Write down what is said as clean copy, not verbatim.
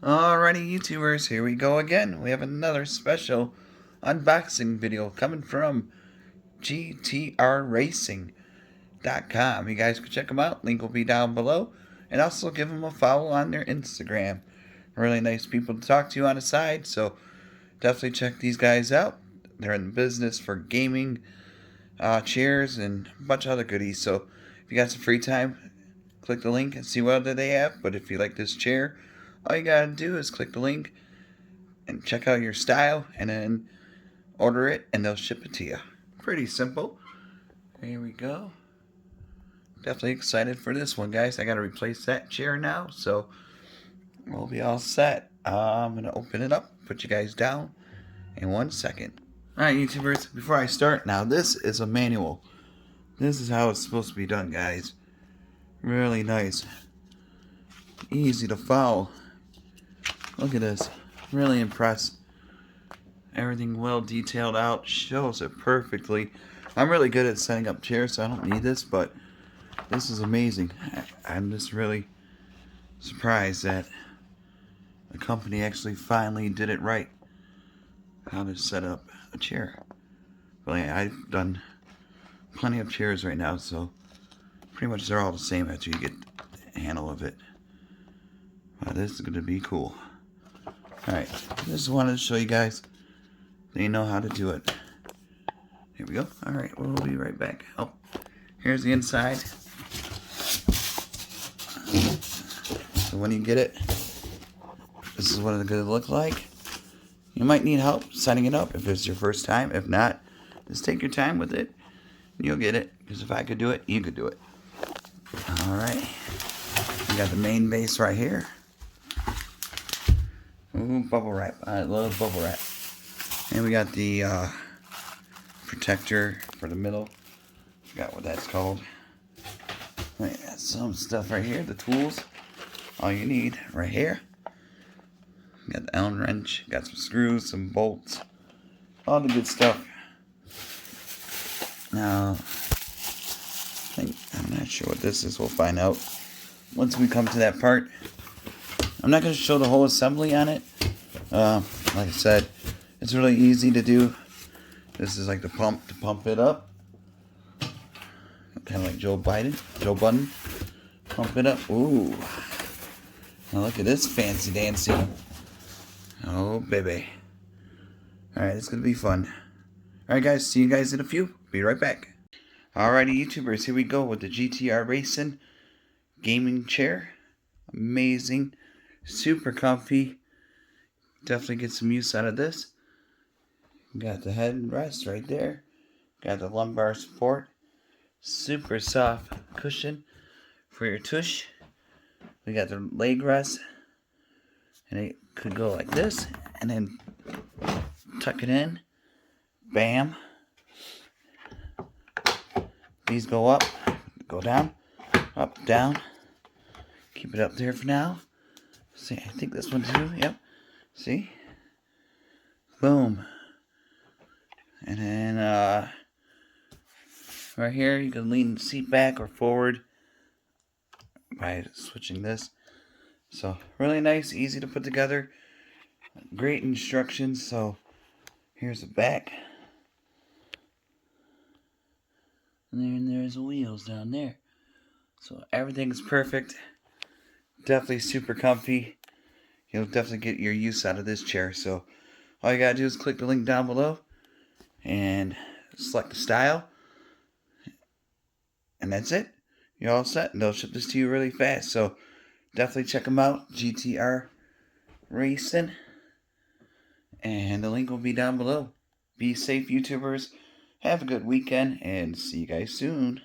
Alrighty, YouTubers, here we go again. We have another special unboxing video coming from Gtracing.com. You guys can check them out. Link will be down below. And also give them a follow on their Instagram. Really nice people to talk to on the side, so definitely check these guys out. They're in the business for gaming, chairs, and a bunch of other goodies. So if you got some free time, click the link and see what other they have. But if you like this chair, all you gotta do is click the link and check out your style and then order it and they'll ship it to you. Pretty simple. Here we go. Definitely excited for this one, guys. I gotta replace that chair now, so we'll be all set. I'm gonna open it up, put you guys down in 1 second. Alright, YouTubers, before I start, now this is a manual. This is how it's supposed to be done, guys. Really nice. Easy to follow. Look at this. Really impressed. Everything well detailed out. Shows it perfectly. I'm really good at setting up chairs, so I don't need this, but this is amazing. I'm just really surprised that the company actually finally did it right. How to set up a chair. Well, yeah, I've done plenty of chairs right now, so pretty much they're all the same after you get the handle of it. Wow, this is going to be cool. Alright, just wanted to show you guys so you know how to do it. Here we go. Alright, we'll be right back. Oh, here's the inside. So when you get it, this is what it's going to look like. You might need help setting it up if it's your first time. If not, just take your time with it. You'll get it. Because if I could do it, you could do it. Alright. We got the main base right here. Ooh, bubble wrap. I love bubble wrap. And we got the protector for the middle. Forgot what that's called. We got some stuff right here. The tools. All you need right here. Got the Allen wrench. Got some screws, some bolts. All the good stuff. Now, I'm not sure what this is. We'll find out once we come to that part. I'm not going to show the whole assembly on it. Like I said, it's really easy to do. This is like the pump to pump it up. Kind of like Joe Budden. Pump it up. Ooh. Now look at this fancy dancy. Oh, baby. Alright, it's going to be fun. Alright, guys. See you guys in a few. Be right back. Alrighty, YouTubers. Here we go with the Gtracing gaming chair. Amazing. Super comfy. Definitely get some use out of this. Got the headrest right there. Got the lumbar support. Super soft cushion for your tush. We got the leg rest. And it could go like this. And then tuck it in. Bam. These go up. Go down. Up, down. Keep it up there for now. See, I think this one too. Yep. See? Boom. And then right here you can lean the seat back or forward by switching this. So really nice, easy to put together. Great instructions. So here's the back. And then there's the wheels down there. So everything's perfect. Definitely super comfy. You'll definitely get your use out of this chair. So all you gotta do is click the link down below and select the style. And that's it. You're all set. And they'll ship this to you really fast. So definitely check them out. GTR Racing. And the link will be down below. Be safe, YouTubers. Have a good weekend and see you guys soon.